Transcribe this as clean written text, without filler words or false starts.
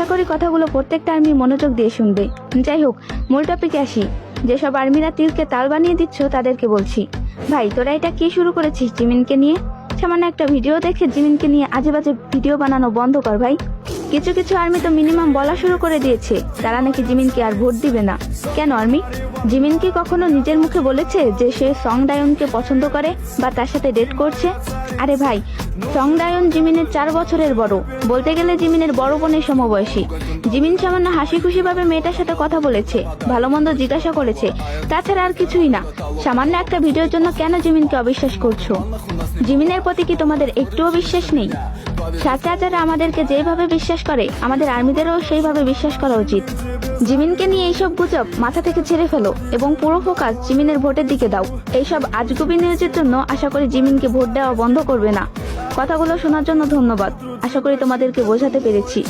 আশা করি কথাগুলো প্রত্যেকটা আর্মি মনোযোগ দিয়ে শুনবে। যাই হোক, মূল টপিকে আসি। যেসব আর্মিরা তিলকে তাল বানিয়ে দিচ্ছ তাদেরকে বলছি, ভাই তোরা এটা কি শুরু করেছিস জিমিনকে নিয়ে? সামান্য একটা ভিডিও দেখে জিমিনকে নিয়ে আজে বাজে ভিডিও বানানো বন্ধ কর ভাই। কিছু কিছু আর্মি তো মিনিমাম বলা শুরু করে দিয়েছে তারা নাকি জিমিনকে আর ভোট দিবে না। কেন আর্মি? জিমিন কি কখনো নিজের মুখে বলেছে যে সে সং ডায়নকে পছন্দ করে বা তার সাথে ডেট করছে? আরে ভাই, সং ডায়ন জিমিনের 4 বছরের বড়, বলতে গেলে জিমিনের বড় বোনের সমবয়সী। জিমিন সামান্য হাসি খুশি ভাবে মেয়েটার সাথে কথা বলেছে, ভালো মন্দ জিজ্ঞাসা করেছে, তাছাড়া আর কিছুই না। সামান্য একটা ভিডিওর জন্য কেন জিমিনকে অবিশ্বাস করছো? জিমিনের প্রতি কি তোমাদের একটুও বিশ্বাস নেই? সাথে আমাদেরকে যেভাবে বিশ্বাস করে আমাদের আর্মিদেরও সেইভাবে বিশ্বাস করা উচিত। জিমিনকে নিয়ে এইসব গুজব মাথা থেকে ছেড়ে ফেলো এবং পুরো ফোকাস জিমিনের ভোটের দিকে দাও। এইসব আজগুবি নিউজের জন্য আশা করি জিমিনকে ভোট দেওয়া বন্ধ করবে না। কথাগুলো শোনার জন্য ধন্যবাদ। আশা করি তোমাদেরকে বোঝাতে পেরেছি।